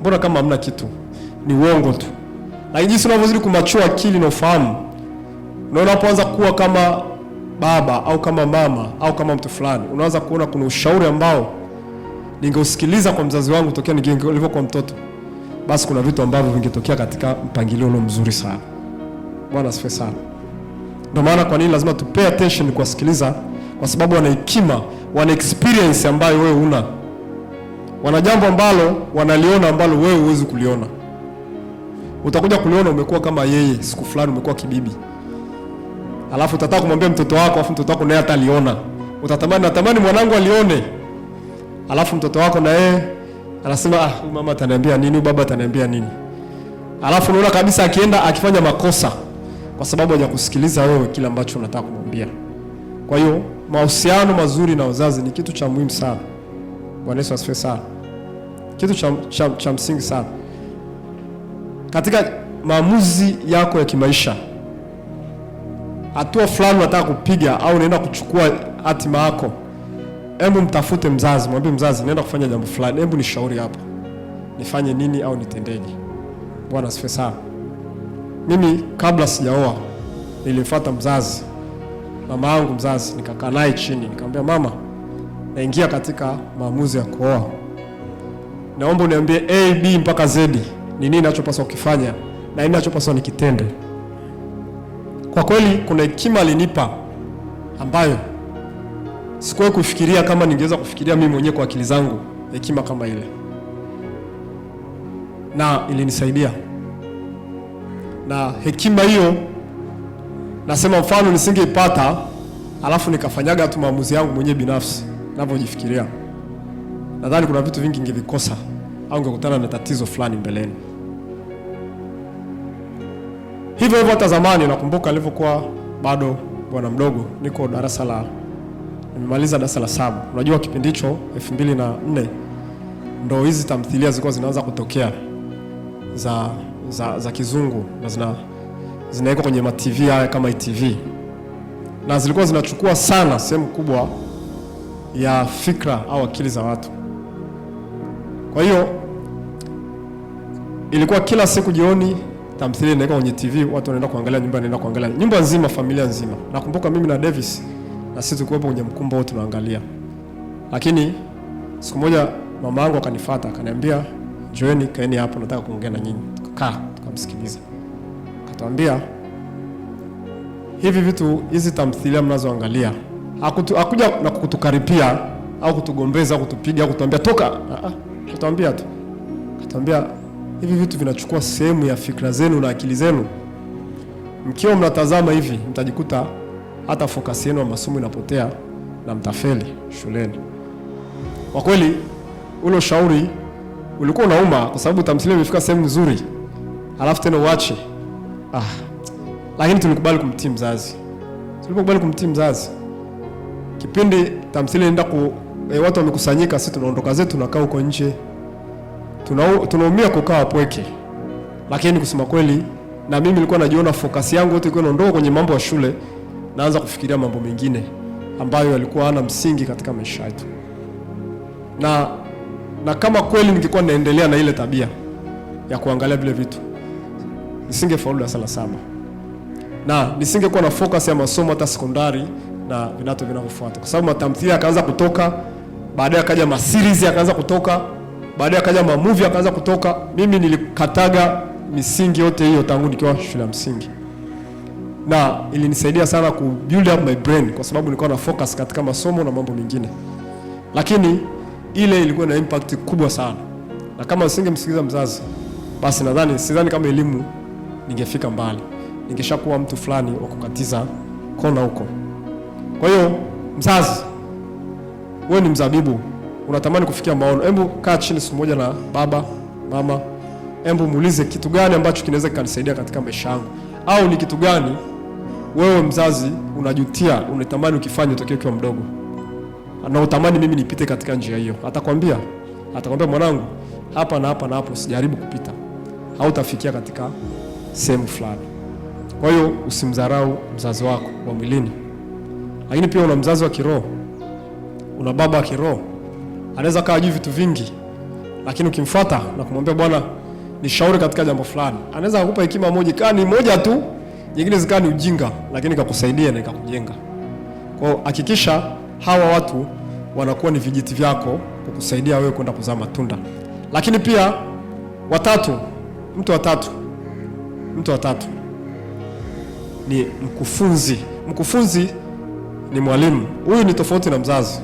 mbona kama hamna kitu, ni uongo tu. Lakini jinsi unavyozidi kumachua akili na ufahamu, unaona unapoanza kuwa kama baba au kama mama au kama mtu fulani, unaanza kuona kuna ushauri ambao ningeusikiliza kwa mzazi wangu tokea nilivyokuwa mtoto, basi kuna vitu ambavyo vingetokea katika mpangilio ule mzuri sana. Bwana asifiwe sana. Ndio maana kwa nini lazima tu pay attention kuwasikiliza, kwa sababu wana hekima, wana experience ambayo wewe una. Wana jambo ambalo wanaliona ambalo wewe huwezi kuliona. Utakuja kuliona umekuwa kama yeye, siku fulani umekuwa kibibi. Alafu utataka kumwambia mtoto wako, alafu mtoto wako naye ataliona. Natamani mwanangu alione. Alafu mtoto wako na yeye anasema mama ataniambia nini, baba ataniambia nini. Alafu unaona kabisa akienda akifanya makosa kwa sababu hajakusikiliza wewe kile ambacho unataka kumwambia. Kwa hiyo mahusiano mazuri na wazazi ni kitu cha muhimu sana. Bwana Yesu asifiwe sana. Kitu cha msingi sana katika maamuzi yako ya kimaisha. Hatua fulani unataka kupiga au unaenda kuchukua hatima yako, hebu mtafute mzazi, mwambie mzazi, naenda kufanya jambo fulani, hebu nishauri hapa, nifanye nini au nitendeje? Bwana asifiwe sana. Mimi kabla sijaoa nilimfuata mzazi, mama yangu mzazi, nikakaa naye chini, nikamwambia mama, naingia katika maamuzi ya kuoa, naomba uniambie A, B mpaka Z, ni nini ninachopaswa kufanya na nini ninachopaswa nikitende. Kwa kweli kuna hekima alinipa ambayo sikuwahi kufikiria kama ningeweza kufikiria mimi mwenyewe kwa akili zangu, hekima kama ile, na ilinisaidia. Na hekima hiyo nasema mfano nisingeipata alafu nikafanyaga tu maamuzi yangu mwenyewe binafsi ninavyojifikiria, nadhani kuna vitu vingi ningevikosa au ningekutana na tatizo fulani mbeleni. Hivyo hata zamani nakumbuka nilipokuwa bado bwana mdogo, niko nimemaliza darasa la 7. Unajua kipindi hicho 2004 ndo hizi tamthilia zilikuwa zinaanza kutokea za kizungu, na zinawekwa kwenye ma-TV haya kama ITV, na zilikuwa zinachukua sana sehemu kubwa ya fikra au akili za watu. Kwa hiyo ilikuwa kila siku jioni tamthilia inawekwa kwenye TV, watu wanaenda kuangalia, nyumba nzima, familia nzima. Nakumbuka mimi na Davis na sisi tulikuwa kwenye mkumbo wote tunaangalia. Lakini siku moja mama yangu akanifuata, akaniambia, "Joeni, kaeni hapo, nataka kuongea na nyinyi." Tukakaa, tukamsikiliza. Akatuambia, "Hivi vitu, hizi tamthilia mnazoangalia, hakuja na kutukaripia au kutugombeza au kutupiga au kutuambia toka." Akatuambia tu. Akatuambia, "Hivi vitu vinachukua sehemu ya fikra zenu na akili zenu. Mkiwa mnatazama hivi, mtajikuta hata focus yenu ya masomo inapotea na mtafeli shuleni." Kwa kweli ule ushauri ulikuwa unauma, kwa sababu tamthilia imefika sehemu nzuri alafu tena uache. Lakini tulikubali kumtii mzazi. Kipindi tamthilia inaenda watu wamekusanyika, sisi tunaondoka zetu, tunakaa huko nje, tunaumia kukaa wapweke. Lakini kusema kweli, na mimi nilikuwa najiona focus yangu yote ilikuwa inaondoka kwenye mambo ya shule, naanza kufikiria mambo mengine ambayo yalikuwa hana msingi katika maisha yetu. Na kama kweli ningekuwa naendelea na ile tabia ya kuangalia vile vitu, nisingefaulu darasa la 7 na nisingekuwa na focus ya masomo hata sekondari na vinato vinavyofuata, kwa sababu matamthilia yakaanza kutoka, baadaye akaja ma-series yakaanza kutoka, baadaye akaja ma-movie yakaanza kutoka. Mimi nilikataga misingi yote hiyo tangu nikiwa shule ya msingi, na ilinisaidia sana ku build up my brain, kwa sababu nilikuwa na focus katika masomo na mambo mengine. Lakini ile ilikuwa na impact kubwa sana, na kama nisingemsikiliza mzazi, basi sidhani kama elimu ningefika mbali, ningeshakuwa mtu fulani wa kukatiza kona huko. Kwa hiyo mzazi, wewe ni mzabibu, unatamani kufikia maono, hebu kaa chini siku moja na baba, mama, hebu muulize kitu gani ambacho kinaweza kunisaidia katika maisha yangu, au ni kitu gani wewe mzazi unajutia, unatamani ukifanye utokee ukiwa mdogo, na utamani mimi nipite katika njia hiyo. Atakwambia mwanangu, hapa na hapa na hapo usijaribu kupita, hautafikia katika sehemu fulani. Kwa hiyo usimdharau mzazi wako wa mwilini. Lakini pia una mzazi wa kiroho, una baba wa kiroho. Anaweza kaa juu vitu vingi, lakini ukimfuata na kumwambia, "Bwana, nishauri katika jambo fulani," anaweza kukupa hekima moja tu, nyingine zikaa ni ujinga, lakini kakusaidia na ikakujenga. Kwa hiyo hakikisha hawa watu wanakuwa ni vijiti vyako kukusaidia wewe kwenda kuzaa matunda. Lakini pia mtu wa tatu ni mkufunzi. Mkufunzi ni mwalimu. Huyu ni tofauti na mzazi.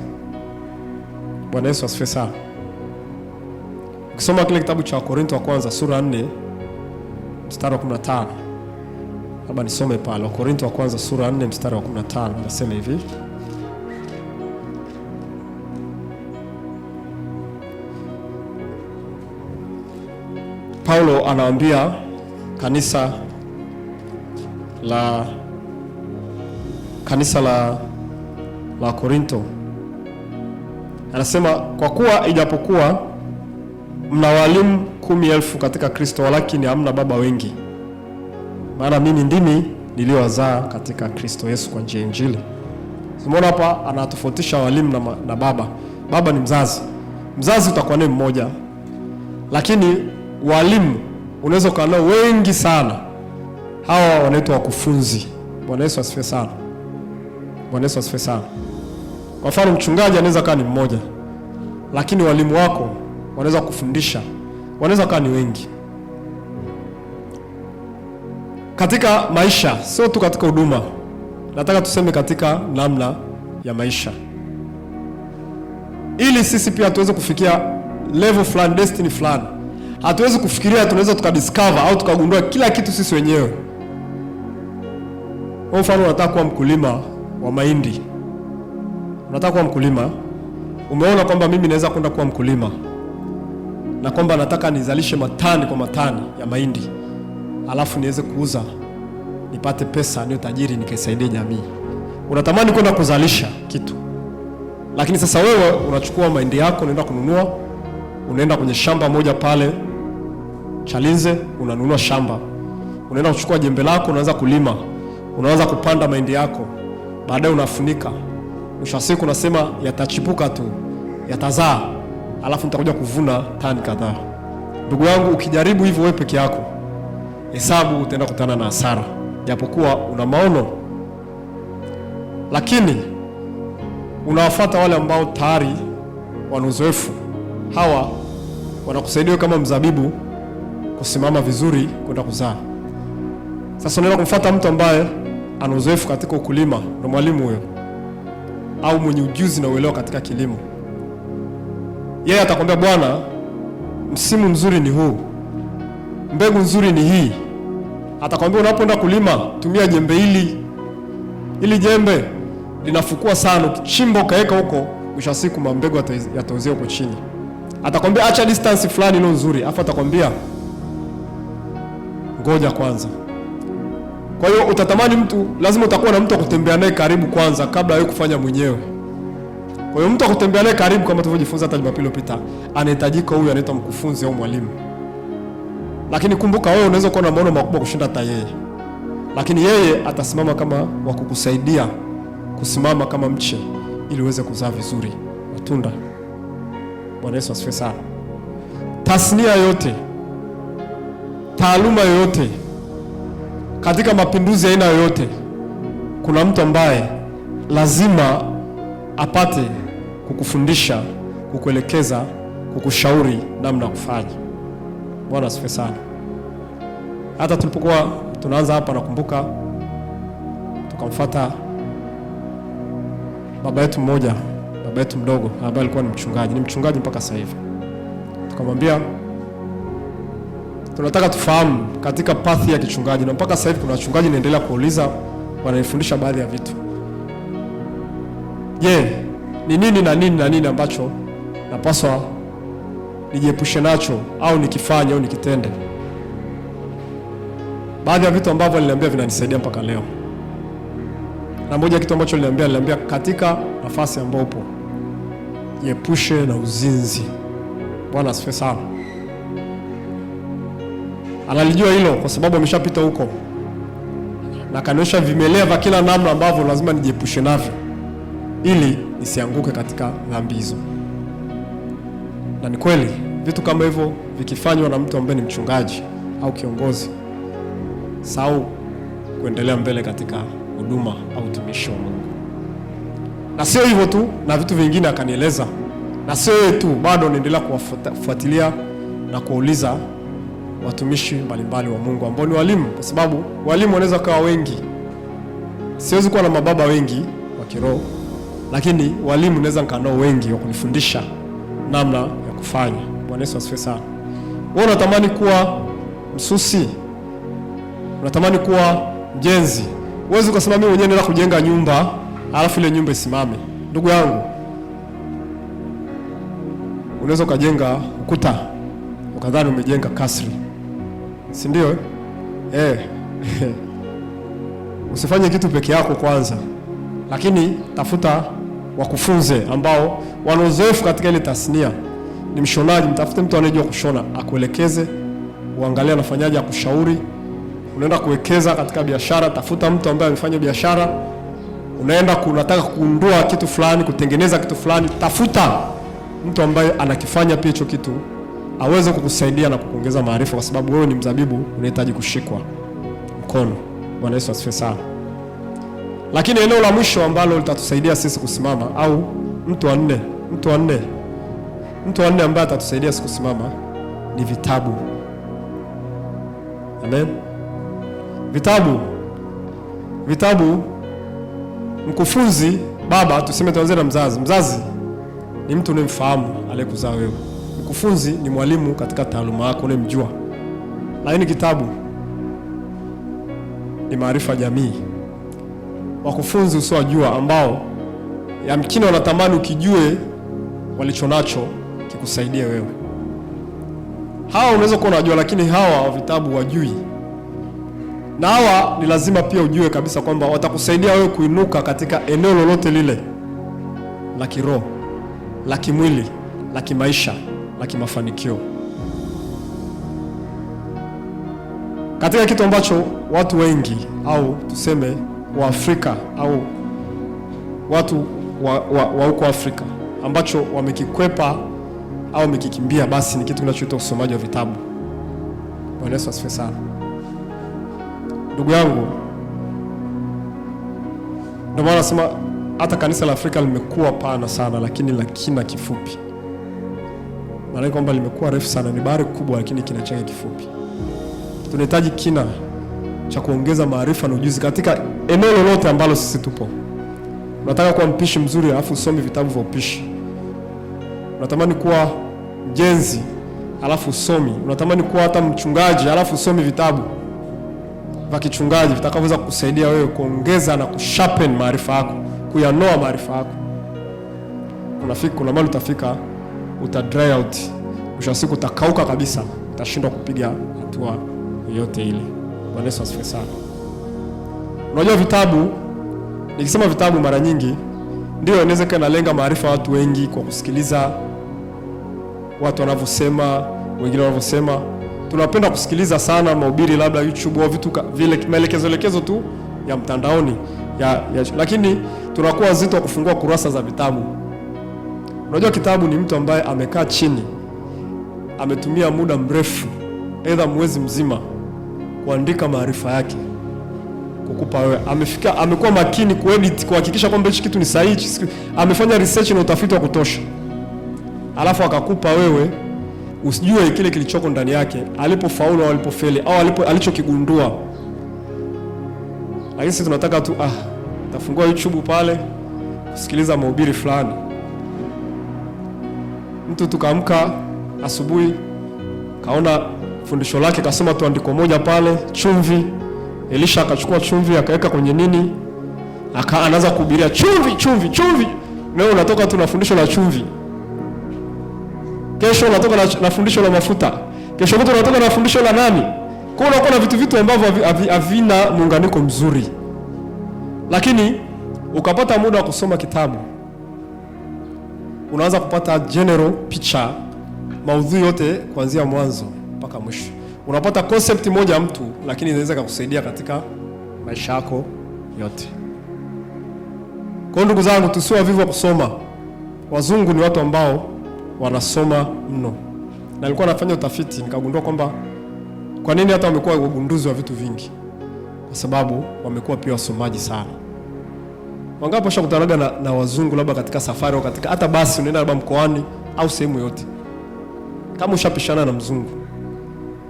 Bwana Yesu asifiwe sana. Ukisoma kile kitabu cha Wakorintho wa kwanza sura 4 mstari wa 15. Labda nisome pale. Wakorintho wa kwanza sura 4 mstari wa 15, nasema hivi. Paulo anawaambia kanisa la Korinto, anasema, "Kwa kuwa ijapokuwa mna walimu 10,000 katika Kristo, walakini hamna baba wengi. Maana mimi ndimi niliowazaa katika Kristo Yesu kwa njia ya Injili." Umeona hapa anatofautisha walimu na baba. Baba ni mzazi. Mzazi utakuwa naye mmoja. Lakini walimu unaweza kuwa nao wengi sana. Hawa wanaitwa wakufunzi. Bwana Yesu asifiwe sana. Bwana Yesu asifiwe sana. Kwa mfano mchungaji anaweza kuwa ni mmoja. Lakini walimu wako wanaweza kufundisha, wanaweza kuwa ni wengi. Katika maisha, sio tu katika huduma. Nataka tuseme katika namna ya maisha. Ili sisi pia tuweze kufikia level fulani, destiny fulani. Hatuwezi kufikiria tunaweza tukadiscover au tukagundua kila kitu sisi wenyewe. Kwa mfano unataka kuwa mkulima wa mahindi. Unataka kuwa mkulima, umeona kwamba mimi naweza kwenda kuwa mkulima na kwamba nataka nizalishe matani kwa matani ya mahindi, alafu niweze kuuza nipate pesa, niwe tajiri, nikaisaidia jamii. Unatamani kwenda kuzalisha kitu, lakini sasa wewe unachukua mahindi yako unaenda kununua, unaenda kwenye shamba moja pale Chalinze, unanunua shamba, unaenda kuchukua jembe lako, unaanza kulima, unaanza kupanda mahindi yako, baadaye unafunika. Mwisho wa siku unasema yatachipuka tu, yatazaa, alafu nitakuja kuvuna tani kadhaa. Ndugu yangu, ukijaribu hivyo wewe peke yako, hesabu utaenda kutana na hasara, japokuwa una maono. Lakini unawafuata wale ambao tayari wana uzoefu. Hawa wanakusaidia kama mzabibu kusimama vizuri kwenda kuzaa. Sasa unaenda kumfuata mtu ambaye ana uzoefu katika ukulima, na mwalimu huyo, au mwenye ujuzi na uelewa katika kilimo. Yeye atakwambia, bwana, msimu mzuri ni huu, mbegu nzuri ni hii. Atakwambia unapoenda kulima tumia jembe hili. Ili jembe linafukua sana, chimbo kaeka huko, mwisho siku mbegu yatauzia huko chini. Atakwambia acha distance fulani ilo nzuri, afa atakwambia ngoja kwanza. Kwa hiyo utatamani mtu, lazima utakuwa na mtu akutembea naye karibu kwanza kabla wewe kufanya mwenyewe. Kwa hiyo mtu akutembea naye karibu, kama tulivyojifunza hata Jumapili iliyopita, anahitajika. Huyu anaitwa mkufunzi au mwalimu. Lakini kumbuka, wewe unaweza kuwa na maono makubwa kushinda hata yeye, lakini yeye atasimama kama wa kukusaidia kusimama kama mche ili uweze kuzaa vizuri matunda. Bwana Yesu asifiwe sana. Tasnia yote, taaluma yoyote, katika mapinduzi ya aina yoyote, kuna mtu ambaye lazima apate kukufundisha, kukuelekeza, kukushauri namna ya kufanya. Bwana asifiwe sana. Hata tulipokuwa tunaanza hapa, nakumbuka tukamfuata baba yetu mmoja, baba yetu mdogo ambaye alikuwa ni mchungaji mpaka sasa hivi. Tukamwambia tunataka tufahamu katika path ya kichungaji, na mpaka sasa hivi kuna wachungaji naendelea kuuliza, wananifundisha baadhi ya vitu. Je, ni nini na nini na nini ambacho napaswa nijiepushe nacho au nikifanya au nikitende? Baadhi ya vitu ambavyo niliambia vinanisaidia mpaka leo. Na moja kitu ambacho niliambia katika nafasi ambayo upo, jiepushe na uzinzi. Bwana asifiwe sana. Analijua hilo kwa sababu ameshapita huko, na kanionyesha vimelea vya kila namna ambavyo lazima nijiepushe navyo ili nisianguke katika dhambi hizo. Na ni kweli vitu kama hivyo vikifanywa na mtu ambaye ni mchungaji au kiongozi, sau kuendelea mbele katika huduma au utumishi wa Mungu. Na sio hivyo tu, na vitu vingine akanieleza. Na sio yeye tu, bado naendelea kuwafuatilia na kuuliza watumishi mbalimbali wa Mungu ambao ni walimu, kwa sababu walimu wanaweza kuwa wengi. Siwezi kuwa na mababa wengi wa kiroho, lakini walimu naweza nikanao wengi wa kunifundisha namna ya kufanya. Bwana Yesu asifiwe sana. Wewe unatamani kuwa msusi, unatamani kuwa mjenzi. Uwezi ukasema mimi mwenyewe naenda kujenga nyumba alafu ile nyumba isimame. Ndugu yangu, unaweza ukajenga ukuta ukadhani umejenga kasri, si ndio? Usifanye kitu peke yako kwanza, lakini tafuta wakufunze ambao wana uzoefu katika ile tasnia. Ni mshonaji, mtafute mtu anayejua kushona akuelekeze, uangalie anafanyaje, akushauri. Unaenda kuwekeza katika biashara, tafuta mtu ambaye amefanya biashara unaenda unataka kugundua kitu fulani, kutengeneza kitu fulani, tafuta mtu ambaye anakifanya pia hicho kitu aweze kukusaidia na kukuongeza maarifa, kwa sababu wewe ni mzabibu unahitaji kushikwa mkono. Bwana Yesu asifiwe sana. Lakini eneo la mwisho ambalo litatusaidia sisi kusimama, au mtu wa nne ambaye atatusaidia sisi kusimama ni vitabu. Amen. Vitabu. Mkufunzi, baba, tuseme tuanze na mzazi. Mzazi ni mtu unayemfahamu aliyekuzaa wewe. Mkufunzi ni mwalimu katika taaluma yako unayemjua. Lakini kitabu ni maarifa jamii. Wakufunzi usiowajua ambao yamkini wanatamani ukijue walichonacho kikusaidie wewe. Hawa unaweza kuwa unajua, lakini hawa wa vitabu wajui. Na hawa ni lazima pia ujue kabisa kwamba watakusaidia wewe kuinuka katika eneo lolote lile la kiroho, la kimwili, la kimaisha, la kimafanikio. Katika kitu ambacho watu wengi au tuseme wa Afrika au watu wa huko Afrika ambacho wamekikwepa au wamekikimbia, basi ni kitu kinachoitwa usomaji wa vitabu. Bwana Yesu asifiwe sana. Ndugu yangu, ndio maana nasema hata kanisa la Afrika limekuwa pana sana, lakini la kina kifupi. Maana kwamba limekuwa refu sana, ni bahari kubwa, lakini kina chake kifupi. Tunahitaji kina cha kuongeza maarifa na ujuzi katika eneo lolote ambalo sisi tupo. Unataka kuwa mpishi mzuri alafu usome vitabu vya upishi. Unatamani kuwa mjenzi alafu usomi. Unatamani kuwa hata mchungaji alafu usome vitabu vya kichungaji vitakavyoweza kukusaidia wewe kuongeza na kusharpen maarifa yako, kuyanoa maarifa yako. Kuna mahali utafika uta dry out. Mwisho wa siku utakauka kabisa, utashindwa kupiga hatua yoyote ile. Bwana Yesu asifiwe sana. Unajua vitabu, nikisema vitabu mara nyingi ndio inaweza kana lenga maarifa ya watu wengi kwa kusikiliza watu wanavyosema, wengine wanavyosema. Tunapenda kusikiliza sana mahubiri labda YouTube au vitu vile maelekezo tu ya mtandaoni lakini tunakuwa wazito wa kufungua kurasa za vitabu. Unajua kitabu ni mtu ambaye amekaa chini, ametumia muda mrefu, aidha mwezi mzima, kuandika maarifa yake kukupa wewe. Amekuwa makini kuedit, kuhakikisha kwamba hichi kitu ni sahihi, amefanya research na utafiti wa kutosha. Alafu akakupa wewe usijue kile kilichoko ndani yake, alipofaulu au alipofeli au alichokigundua. Lakini sisi tunataka tu tafungua YouTube pale kusikiliza mahubiri fulani. Mtu tukaamka asubuhi kaona fundisho lake, kasoma tu andiko moja pale, chumvi. Elisha akachukua chumvi akaweka kwenye nini, anaanza kuhubiria chumvi. Leo unatoka tu na fundisho la chumvi. Kesho unatoka na fundisho la mafuta. Kesho mtu unatoka na fundisho la nani? Kwa hiyo unakuwa na vitu ambavyo havina muunganiko mzuri. Lakini ukapata muda wa kusoma kitabu, unaanza kupata general picture, maudhui yote kuanzia mwanzo mpaka mwisho. Unapata concept moja ya mtu, lakini inaweza kukusaidia katika maisha yako yote. Kwa ndugu zangu, tusiwe wavivu wa kusoma. Wazungu ni watu ambao wanasoma mno. Na nilikuwa nafanya utafiti nikagundua kwamba kwa nini hata wamekuwa wagunduzi wa vitu vingi. Kwa sababu wamekuwa pia wasomaji sana. Wangapi washakutanaga na wazungu labda katika safari au katika hata basi unaenda labda mkoani au sehemu yote. Kama ushapishana na mzungu,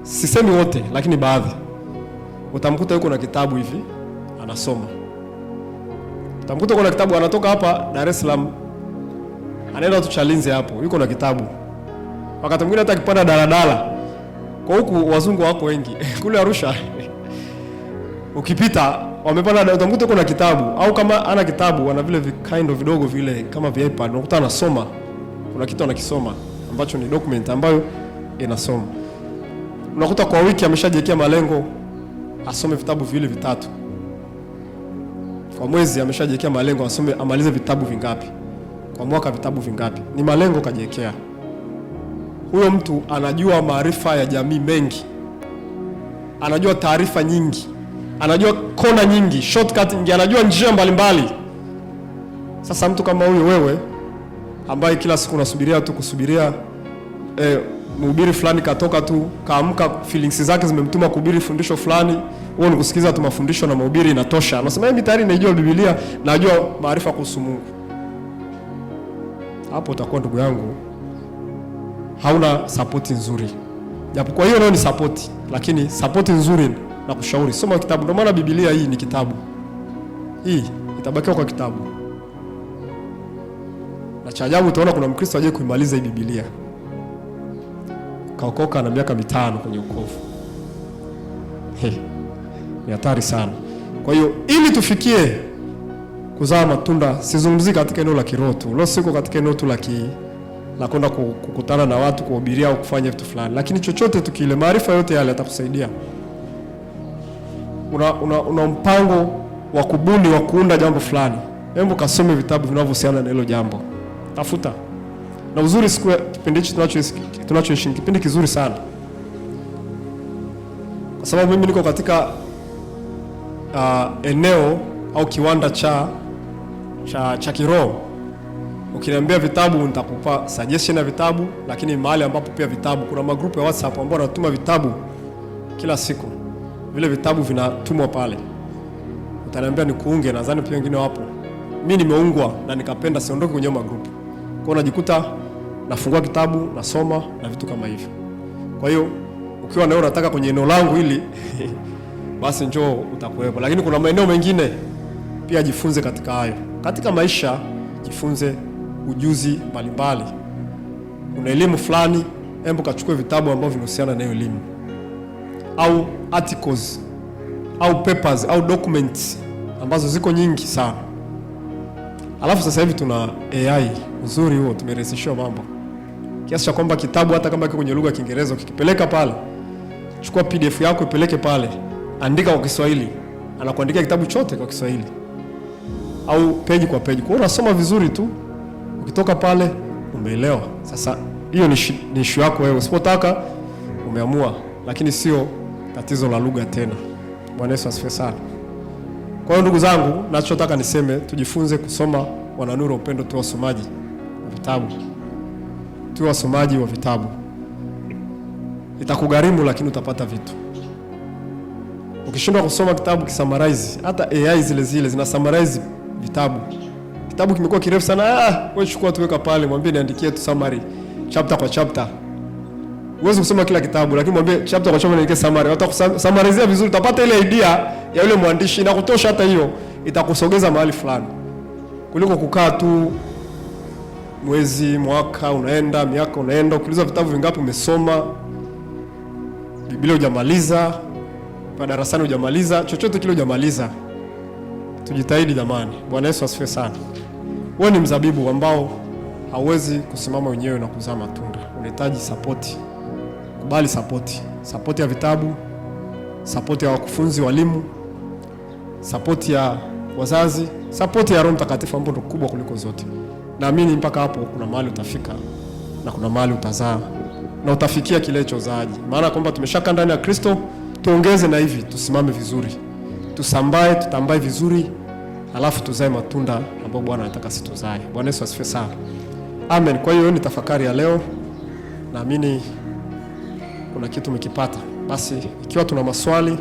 sisemi wote lakini baadhi, utamkuta yuko na kitabu hivi anasoma. Utamkuta yuko na kitabu, anatoka hapa Dar es Salaam anaenda tu Chalinze hapo, yuko na kitabu. Wakati mwingine hata akipanda daladala, kwa huku wazungu wako wengi kule Arusha ukipita wamepanda, utamkuta yuko na kitabu, au kama ana kitabu ana vile kind of vidogo vile kama vya iPad, unakuta anasoma. Kuna kitu anakisoma ambacho ni document ambayo inasoma. Unakuta kwa wiki ameshajiwekea malengo asome vitabu vile vitatu. Kwa mwezi ameshajiwekea malengo amalize vitabu vingapi. Kwa mwaka vitabu vingapi. Ni malengo kajiwekea. Huyo mtu anajua maarifa ya jamii mengi. Anajua taarifa nyingi. Anajua kona nyingi, shortcut nyingi, anajua njia mbalimbali Sasa mtu kama huyo wewe, ambaye kila siku unasubiria tu kusubiria mhubiri fulani katoka tu kaamka, feelings zake zimemtuma kuhubiri fundisho fulani, wewe unikusikiza tu mafundisho na mahubiri inatosha. Anasema mimi tayari najua Biblia, najua maarifa kuhusu Mungu. Hapo utakuwa ndugu yangu hauna support nzuri. Japo kwa hiyo leo ni support, lakini support nzuri na kushauri soma kitabu. Ndio maana Biblia hii ni kitabu. Hii itabakiwa kwa kitabu. Na cha ajabu utaona kuna Mkristo aje kuimaliza hii Biblia. Kaokoka na miaka 5 kwenye wokovu. Ni hatari sana. Kwa hiyo ili tufikie kuzaa matunda, sizungumzi katika eneo la kiroho tu. Leo siko katika eneo tu la kwenda kukutana na watu, kuhubiria au kufanya vitu fulani. Lakini chochote tukile, maarifa yote yale yatakusaidia. Una mpango wa kubuni, wa kuunda jambo fulani. Hebu kasome vitabu vinavyohusiana na hilo jambo. Tafuta. Na uzuri siku kipindi hichi tunachoishi kipindi kizuri sana. Kwa sababu mimi niko katika eneo au kiwanda cha kiroho. Ukiniambia vitabu nitakupa suggestion ya vitabu, lakini mahali ambapo pia vitabu, kuna magrupu ya WhatsApp ambao wanatuma vitabu kila siku. Vile vitabu vinatumwa pale. Utaniambia nikuunge, nadhani pia wengine wapo. Mimi nimeungwa na nikapenda siondoke kwenye magrupu. Kwa hiyo najikuta nafungua kitabu, nasoma na vitu kama hivyo. Kwa hiyo ukiwa na wewe unataka kwenye eneo langu hili basi njoo utakuwepo. Lakini kuna maeneo mengine pia jifunze katika hayo. Katika maisha jifunze ujuzi mbalimbali. Una elimu fulani, hebu kachukue vitabu ambavyo vinahusiana na hiyo elimu. Au articles, au papers, au documents ambazo ziko nyingi sana. Alafu sasa hivi tuna AI, uzuri huo tumerahisishiwa mambo. Kiasi cha kwamba kitabu hata kama kiko kwenye lugha ya Kiingereza ukikipeleka pale, chukua PDF yako ipeleke pale, andika kwa Kiswahili, anakuandikia kitabu chote kwa Kiswahili. Au peji kwa peji. Kwa hiyo unasoma vizuri tu, ukitoka pale umeelewa. Sasa hiyo ni issue yako wewe. Usipotaka umeamua, lakini sio tatizo la lugha tena. Bwana Yesu asifiwe sana. Kwa hiyo ndugu zangu, nachotaka niseme tujifunze kusoma. Wananuru Upendo, tuwe wasomaji wa vitabu. Tuwe wasomaji wa vitabu. Itakugharimu lakini utapata vitu. Ukishindwa kusoma kitabu kisummarize, hata AI zile zina summarize vitabu. Kitabu kimekuwa kirefu sana, wewe chukua tuweka pale, mwambie niandikie tu summary chapter kwa chapter. Uweze kusoma kila kitabu, lakini mwambie chapter kwa chapter niandikie summary. Watakusummarizea vizuri, utapata ile idea ya yule mwandishi na kutosha. Hata hiyo itakusogeza mahali fulani, kuliko kukaa tu mwezi, mwaka unaenda, miaka unaenda, ukiuliza vitabu vingapi umesoma, Biblia hujamaliza, kwa darasani hujamaliza, chochote kile hujamaliza. Tujitahidi jamani. Bwana Yesu asifiwe sana. Wewe ni mzabibu ambao hauwezi kusimama wenyewe na kuzaa matunda. Unahitaji support. Kubali support. Support ya vitabu, support ya wakufunzi, walimu, support ya wazazi, support ya Roho Mtakatifu ambayo ndio kubwa kuliko zote. Naamini mpaka hapo kuna mahali utafika na kuna mahali utazaa na utafikia kile cha uzaaji. Maana kwamba tumeshaka ndani ya Kristo, tuongeze na hivi, tusimame vizuri. Tusambae, tutambae vizuri, alafu tuzae matunda ambayo Bwana anataka sisi tuzae. Bwana Yesu asifiwe sana. Amen. Kwa hiyo ni tafakari ya leo. Naamini kuna kitu umekipata. Basi ikiwa tuna maswali